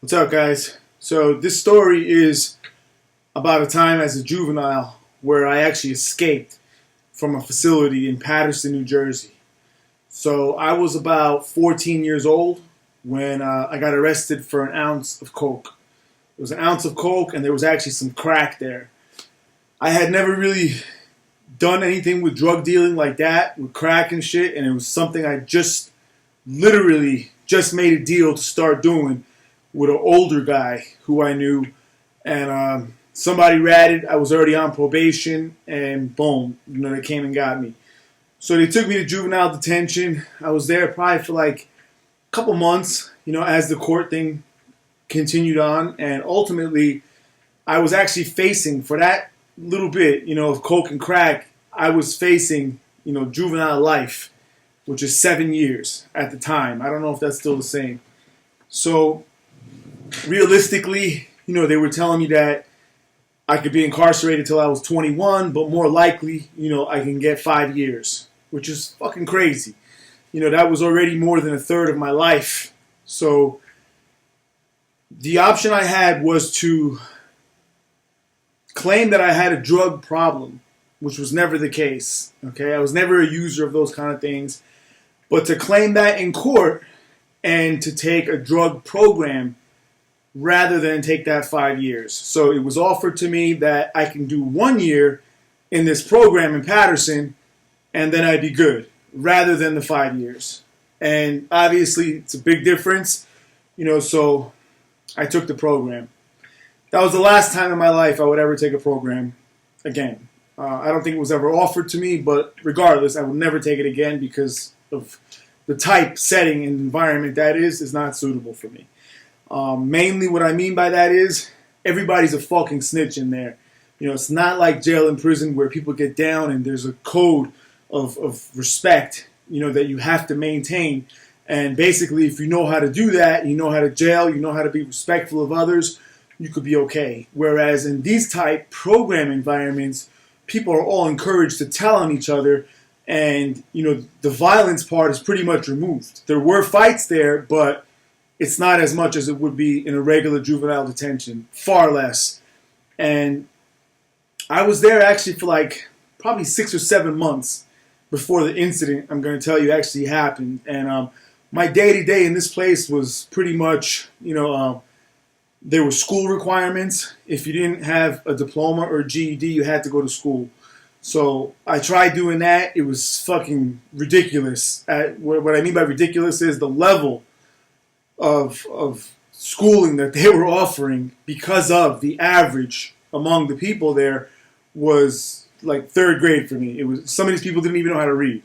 What's up, guys? So this story is about a time as a juvenile where I actually escaped from a facility in Paterson, New Jersey. So I was about 14 years old when I got arrested for an ounce of coke. It was an ounce of coke, and there was actually some crack there. I had never really done anything with drug dealing like that, with crack and shit, and it was something I literally just made a deal to start doing with an older guy who I knew, and somebody ratted. I was already on probation, and boom, they came and got me. So they took me to juvenile detention. I was there probably for like a couple months, as the court thing continued on, and ultimately I was actually facing, for that little bit, of coke and crack, I was facing, juvenile life, which is 7 years at the time. I don't know if that's still the same. So realistically, they were telling me that I could be incarcerated till I was 21, but more likely, I can get 5 years, which is fucking crazy. That was already more than a third of my life. So the option I had was to claim that I had a drug problem, which was never the case. Okay, I was never a user of those kind of things. But to claim that in court and to take a drug program rather than take that 5 years. So it was offered to me that I can do 1 year in this program in Paterson and then I'd be good, rather than the 5 years. And obviously it's a big difference, so I took the program. That was the last time in my life I would ever take a program again. I don't think it was ever offered to me, but regardless, I will never take it again because of the type, setting, and environment that is not suitable for me. Mainly what I mean by that is everybody's a fucking snitch in there. It's not like jail and prison where people get down and there's a code of respect, that you have to maintain. And basically, if you know how to do that, you know how to jail, you know how to be respectful of others, you could be okay. Whereas in these type program environments, people are all encouraged to tell on each other, and, the violence part is pretty much removed. There were fights there, but it's not as much as it would be in a regular juvenile detention. Far less. And I was there actually for like probably 6 or 7 months before the incident I'm going to tell you actually happened. And my day-to-day in this place was pretty much, there were school requirements. If you didn't have a diploma or a GED, you had to go to school. So I tried doing that. It was fucking ridiculous. What I mean by ridiculous is the level of schooling that they were offering, because of the average among the people there, was like third grade for me. It was, some of these people didn't even know how to read.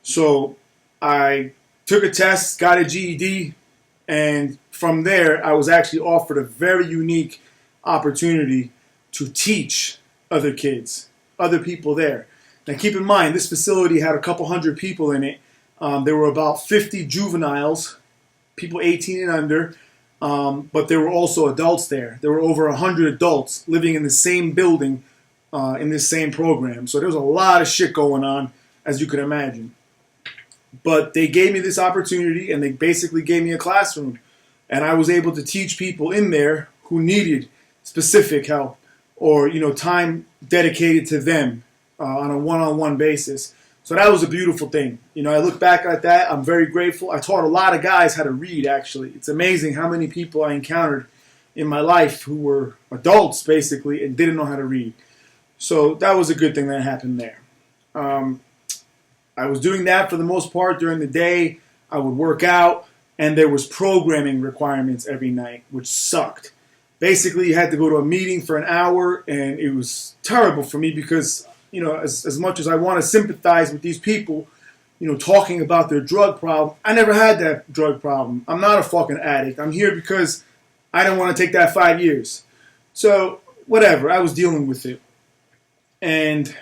So I took a test, got a GED, and from there I was actually offered a very unique opportunity to teach other kids, other people there. Now keep in mind, this facility had a couple hundred people in it. There were about 50 juveniles, people 18 and under, but there were also adults there. There were over 100 adults living in the same building in this same program. So there was a lot of shit going on, as you could imagine. But they gave me this opportunity, and they basically gave me a classroom. And I was able to teach people in there who needed specific help or, time dedicated to them on a one-on-one basis. So that was a beautiful thing. I look back at that. I'm very grateful. I taught a lot of guys how to read, actually. It's amazing how many people I encountered in my life who were adults, basically, and didn't know how to read. So that was a good thing that happened there. I was doing that for the most part during the day. I would work out, and there was programming requirements every night, which sucked. Basically, you had to go to a meeting for an hour, and it was terrible for me because, as much as I want to sympathize with these people, talking about their drug problem, I never had that drug problem. I'm not a fucking addict. I'm here because I don't want to take that 5 years. So, whatever, I was dealing with it. And,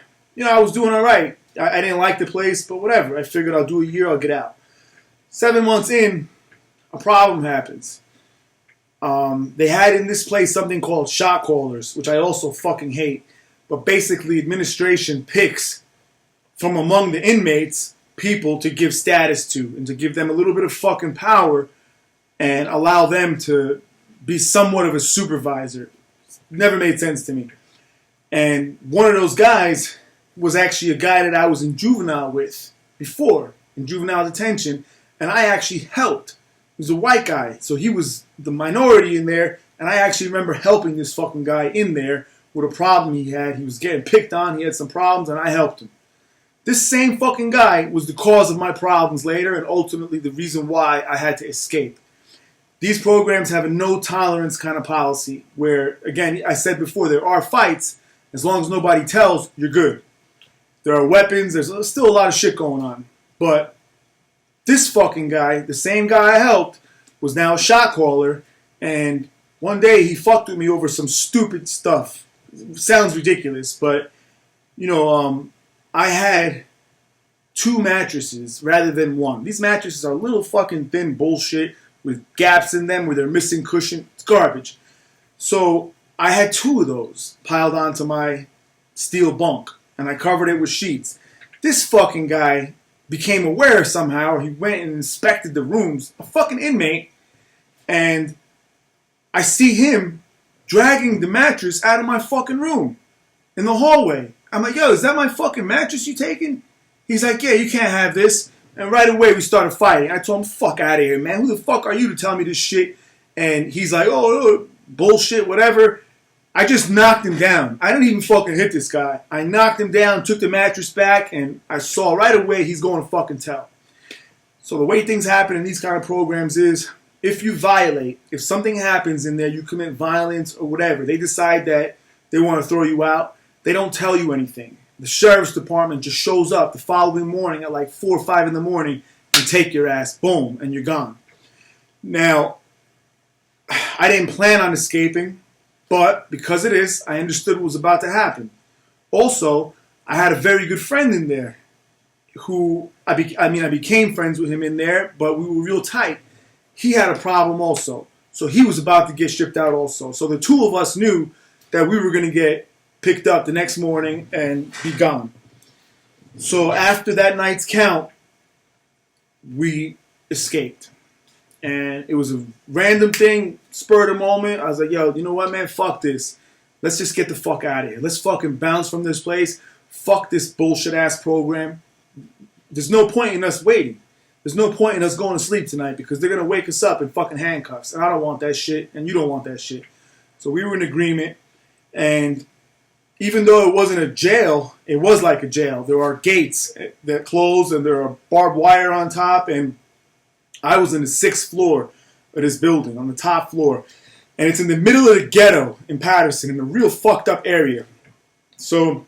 I was doing all right. I didn't like the place, but whatever. I figured I'll do a year, I'll get out. 7 months in, a problem happens. They had in this place something called shot callers, which I also fucking hate. But basically, administration picks from among the inmates people to give status to and to give them a little bit of fucking power and allow them to be somewhat of a supervisor. Never made sense to me. And one of those guys was actually a guy that I was in juvenile with before, in juvenile detention, and I actually helped. He was a white guy, so he was the minority in there, and I actually remember helping this fucking guy in there with a problem he had. He was getting picked on, he had some problems, and I helped him. This same fucking guy was the cause of my problems later, and ultimately the reason why I had to escape. These programs have a no-tolerance kind of policy where, again, I said before, there are fights. As long as nobody tells, you're good. There are weapons. There's still a lot of shit going on. But this fucking guy, the same guy I helped, was now a shot caller. And one day he fucked with me over some stupid stuff. It sounds ridiculous, but, I had 2 mattresses rather than 1. These mattresses are little fucking thin bullshit with gaps in them where they're missing cushion. It's garbage. So I had 2 of those piled onto my steel bunk, and I covered it with sheets. This fucking guy became aware somehow. He went and inspected the rooms, a fucking inmate, and I see him dragging the mattress out of my fucking room in the hallway. I'm like, yo, is that my fucking mattress you taking? He's like, yeah, you can't have this. And right away we started fighting. I told him, fuck out of here, man. Who the fuck are you to tell me this shit? And he's like, oh, bullshit, whatever. I just knocked him down. I didn't even fucking hit this guy. I knocked him down, took the mattress back, and I saw right away he's going to fucking tell. So the way things happen in these kind of programs is, if you violate, if something happens in there, you commit violence or whatever, they decide that they want to throw you out, they don't tell you anything. The sheriff's department just shows up the following morning at like 4 or 5 in the morning and take your ass, boom, and you're gone. Now, I didn't plan on escaping, but because it is, I understood what was about to happen. Also, I had a very good friend in there who, I became friends with him in there, but we were real tight. He had a problem also. So he was about to get shipped out also. So the 2 of us knew that we were going to get picked up the next morning and be gone. So after that night's count, we escaped. And it was a random thing, spur of the moment. I was like, yo, you know what, man? Fuck this. Let's just get the fuck out of here. Let's fucking bounce from this place. Fuck this bullshit-ass program. There's no point in us waiting. There's no point in us going to sleep tonight because they're going to wake us up in fucking handcuffs. And I don't want that shit, and you don't want that shit. So we were in agreement, and even though it wasn't a jail, it was like a jail. There are gates that close, and there are barbed wire on top, and I was in the 6th floor of this building, on the top floor. And it's in the middle of the ghetto in Patterson, in a real fucked up area. So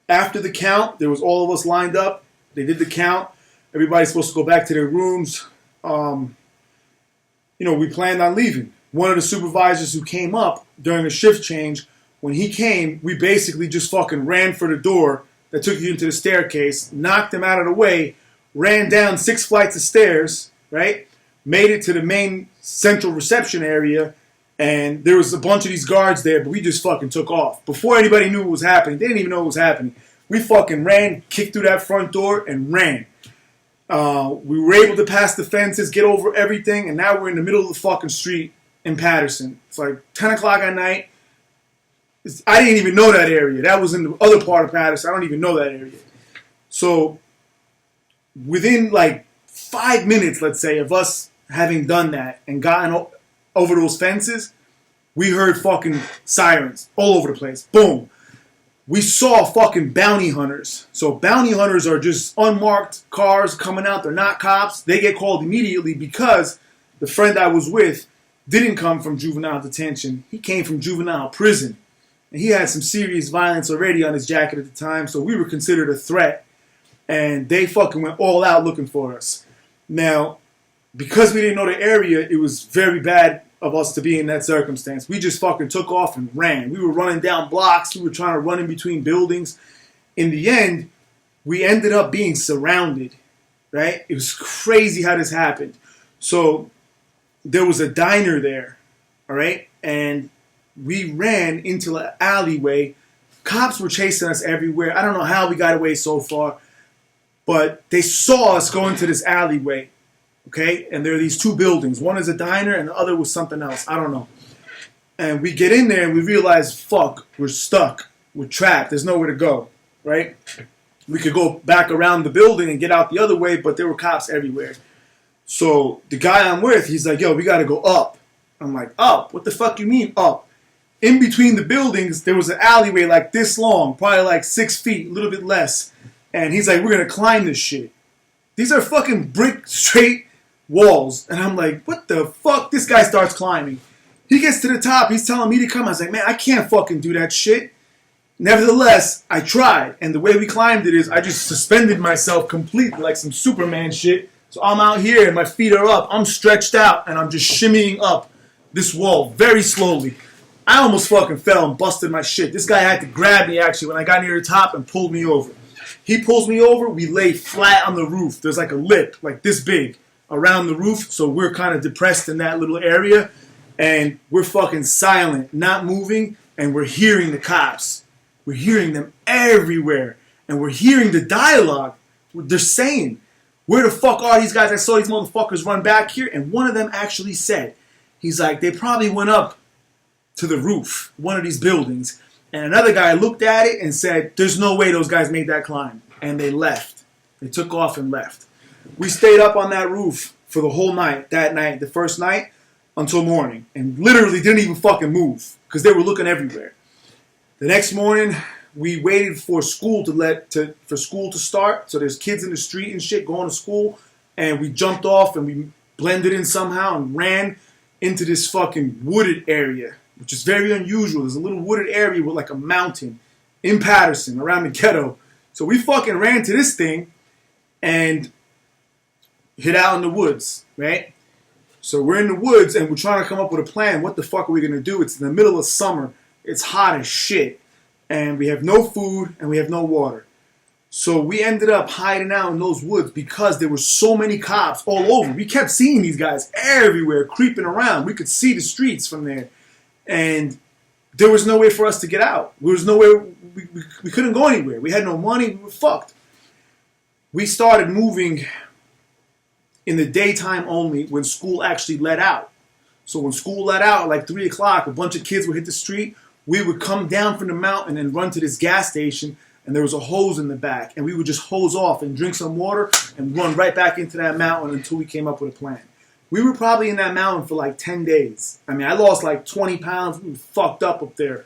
after the count, there was all of us lined up. They did the count. Everybody's supposed to go back to their rooms. We planned on leaving. One of the supervisors who came up during a shift change, when he came, we basically just fucking ran for the door that took you into the staircase, knocked him out of the way, ran down 6 flights of stairs, right? Made it to the main central reception area, and there was a bunch of these guards there, but we just fucking took off. Before anybody knew what was happening, they didn't even know what was happening. We fucking ran, kicked through that front door, and ran. We were able to pass the fences, get over everything, and now we're in the middle of the fucking street in Patterson. It's like 10 o'clock at night. I didn't even know that area. That was in the other part of Patterson. I don't even know that area. So within like 5 minutes, let's say, of us having done that and gotten over those fences, we heard fucking sirens all over the place. Boom. We saw fucking bounty hunters. So bounty hunters are just unmarked cars coming out. They're not cops. They get called immediately because the friend I was with didn't come from juvenile detention. He came from juvenile prison. And he had some serious violence already on his jacket at the time, so we were considered a threat. And they fucking went all out looking for us. Now, because we didn't know the area, it was very bad of us to be in that circumstance. We just fucking took off and ran. We were running down blocks. We were trying to run in between buildings. In the end, we ended up being surrounded, right? It was crazy how this happened. So there was a diner there, all right? And we ran into an alleyway. Cops were chasing us everywhere. I don't know how we got away so far, but they saw us go into this alleyway. Okay? And there are these two buildings. One is a diner and the other was something else. I don't know. And we get in there and we realize, fuck, we're stuck. We're trapped. There's nowhere to go. Right? We could go back around the building and get out the other way, but there were cops everywhere. So the guy I'm with, he's like, yo, we got to go up. I'm like, up? What the fuck you mean up? In between the buildings, there was an alleyway like this long, probably like 6 feet, a little bit less. And he's like, we're going to climb this shit. These are fucking brick straight walls. And I'm like, what the fuck? This guy starts climbing. He gets to the top. He's telling me to come. I was like, man, I can't fucking do that shit. Nevertheless, I tried. And the way we climbed it is I just suspended myself completely like some Superman shit. So I'm out here and my feet are up. I'm stretched out and I'm just shimmying up this wall very slowly. I almost fucking fell and busted my shit. This guy had to grab me actually when I got near the top and pulled me over. He pulls me over. We lay flat on the roof. There's like a lip like this big around the roof. So we're kind of depressed in that little area. And we're fucking silent, not moving. And we're hearing the cops. We're hearing them everywhere. And we're hearing the dialogue. They're saying, where the fuck are these guys? I saw these motherfuckers run back here. And one of them actually said, he's like, they probably went up to the roof, one of these buildings. And another guy looked at it and said, there's no way those guys made that climb. And they left. They took off and left. We stayed up on that roof for the whole night, that night, the first night, until morning. And literally didn't even fucking move because they were looking everywhere. The next morning, we waited for school for school to start. So there's kids in the street and shit going to school. And we jumped off and we blended in somehow and ran into this fucking wooded area, which is very unusual. There's a little wooded area with like a mountain in Patterson around the ghetto. So we fucking ran to this thing and hid out in the woods, right? So we're in the woods and we're trying to come up with a plan. What the fuck are we going to do? It's in the middle of summer. It's hot as shit. And we have no food and we have no water. So we ended up hiding out in those woods because there were so many cops all over. We kept seeing these guys everywhere creeping around. We could see the streets from there. And there was no way for us to get out. There was no way, we couldn't go anywhere. We had no money. We were fucked. We started moving in the daytime only when school actually let out. So when school let out at like 3 o'clock, a bunch of kids would hit the street. We would come down from the mountain and run to this gas station. And there was a hose in the back. And we would just hose off and drink some water and run right back into that mountain until we came up with a plan. We were probably in that mountain for like 10 days. I mean, I lost like 20 pounds. We were fucked up there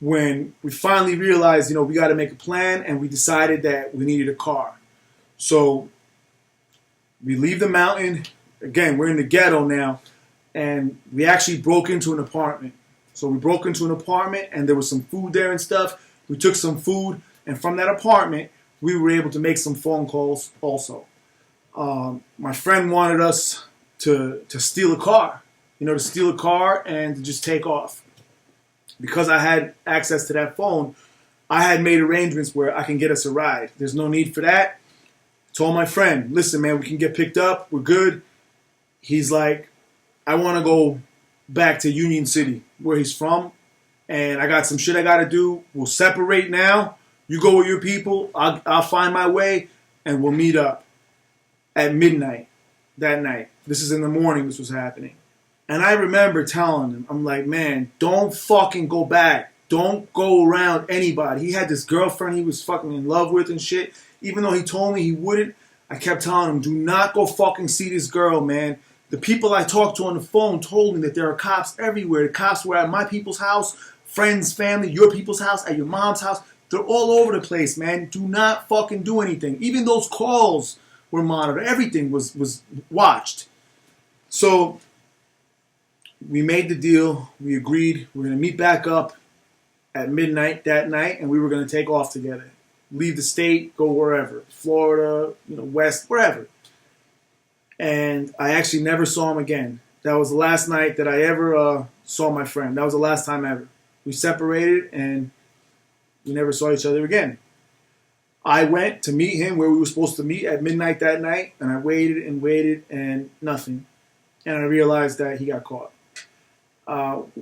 when we finally realized, you know, we got to make a plan. And we decided that we needed a car. So we leave the mountain. Again, we're in the ghetto now. And we actually broke into an apartment. So we broke into an apartment and there was some food there and stuff. We took some food. And from that apartment, we were able to make some phone calls also. My friend wanted us to steal a car. You know, to steal a car and to just take off. Because I had access to that phone, I had made arrangements where I can get us a ride. There's no need for that. Told my friend, listen, man, we can get picked up. We're good. He's like, I want to go back to Union City, where he's from. And I got some shit I got to do. We'll separate now. You go with your people. I'll find my way. And we'll meet up at midnight that night. This is in the morning this was happening. And I remember telling him, I'm like, man, don't fucking go back. Don't go around anybody. He had this girlfriend he was fucking in love with and shit. Even though he told me he wouldn't, I kept telling him, do not go fucking see this girl, man. The people I talked to on the phone told me that there are cops everywhere. The cops were at my people's house, friends, family, your people's house, at your mom's house. They're all over the place, man. Do not fucking do anything. Even those calls were monitored. Everything was watched. So we made the deal. We agreed. We're going to meet back up at midnight that night, and we were going to take off together. Leave the state, go wherever. Florida, west, wherever. And I actually never saw him again. That was the last night that I ever saw my friend. That was the last time ever. We separated, and we never saw each other again. I went to meet him where we were supposed to meet at midnight that night, and I waited, and nothing. And I realized that he got caught,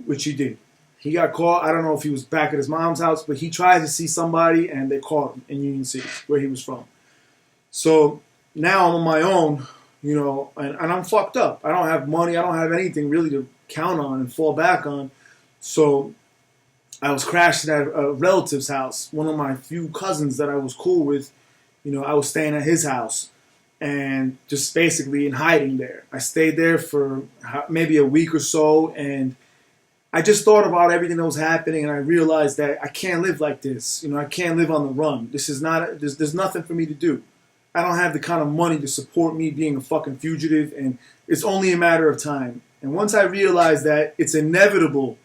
which he did. He got caught. I don't know if he was back at his mom's house, but he tried to see somebody, and they caught him in Union City, where he was from. So now I'm on my own, and I'm fucked up. I don't have money. I don't have anything really to count on and fall back on. So I was crashing at a relative's house, one of my few cousins that I was cool with. I was staying at his house and just basically in hiding there. I stayed there for maybe a week or so, and I just thought about everything that was happening, and I realized that I can't live like this. I can't live on the run. This is not, there's nothing for me to do. I don't have the kind of money to support me being a fucking fugitive, and it's only a matter of time. And once I realized that it's inevitable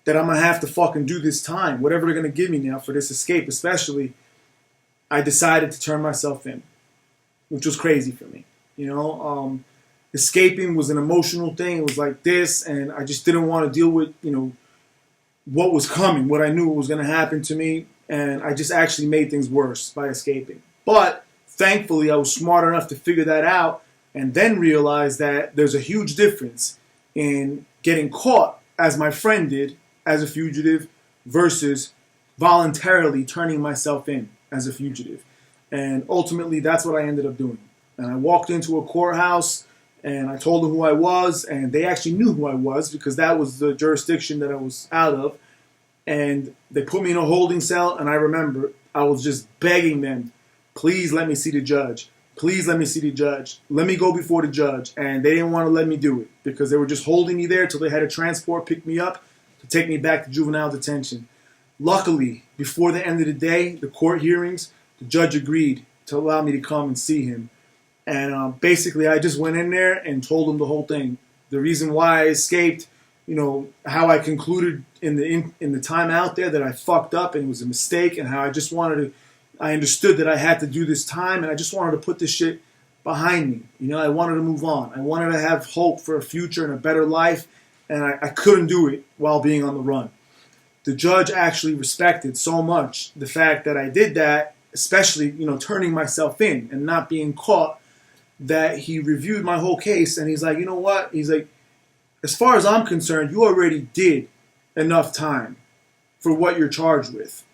that I'm going to have to fucking do this time, whatever they're going to give me now for this escape especially, I decided to turn myself in, which was crazy for me. Escaping was an emotional thing. It was like this, and I just didn't want to deal with, what was coming, what I knew was going to happen to me, and I just actually made things worse by escaping. But thankfully, I was smart enough to figure that out and then realize that there's a huge difference in getting caught, as my friend did, as a fugitive, versus voluntarily turning myself in as a fugitive. And ultimately, that's what I ended up doing. And I walked into a courthouse, and I told them who I was, and they actually knew who I was because that was the jurisdiction that I was out of. And they put me in a holding cell, and I remember I was just begging them, please let me see the judge. Please let me see the judge. Let me go before the judge. And they didn't want to let me do it because they were just holding me there till they had a transport pick me up to take me back to juvenile detention. Luckily, before the end of the day, the court hearings, the judge agreed to allow me to come and see him. And basically, I just went in there and told him the whole thing. The reason why I escaped, how I concluded in the time out there that I fucked up and it was a mistake, and how I understood that I had to do this time, and I just wanted to put this shit behind me. I wanted to move on. I wanted to have hope for a future and a better life, and I couldn't do it while being on the run. The judge actually respected so much the fact that I did that, especially, turning myself in and not being caught, that he reviewed my whole case, and he's like, you know what? He's like, as far as I'm concerned, you already did enough time for what you're charged with.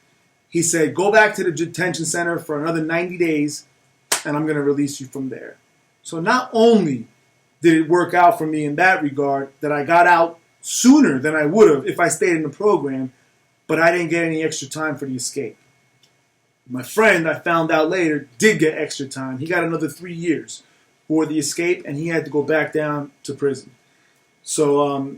He said, go back to the detention center for another 90 days, and I'm going to release you from there. So not only did it work out for me in that regard, that I got out sooner than I would have if I stayed in the program, but I didn't get any extra time for the escape. My friend, I found out later, did get extra time. He got another 3 years for the escape, and he had to go back down to prison. So,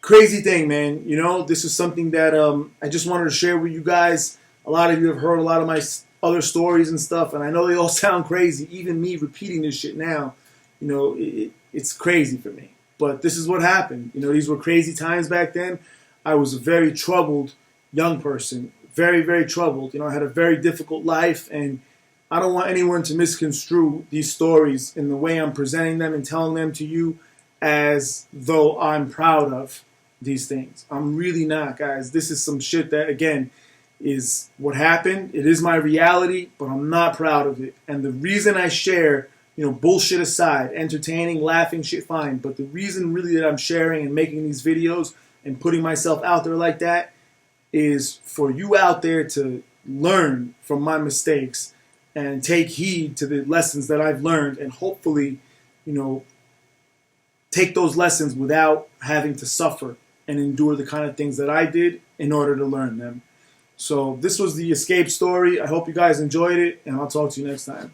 crazy thing, man. This is something that I just wanted to share with you guys. A lot of you have heard a lot of my other stories and stuff, and I know they all sound crazy. Even me repeating this shit now, it's crazy for me. But this is what happened. These were crazy times back then. I was a very troubled young person. Very, very troubled. I had a very difficult life, and I don't want anyone to misconstrue these stories in the way I'm presenting them and telling them to you as though I'm proud of these things. I'm really not, guys. This is some shit that, again, is what happened. It is my reality, but I'm not proud of it. And the reason I share, bullshit aside, entertaining, laughing, shit, fine. But the reason really that I'm sharing and making these videos and putting myself out there like that is for you out there to learn from my mistakes and take heed to the lessons that I've learned, and hopefully, take those lessons without having to suffer and endure the kind of things that I did in order to learn them. So this was the escape story. I hope you guys enjoyed it, and I'll talk to you next time.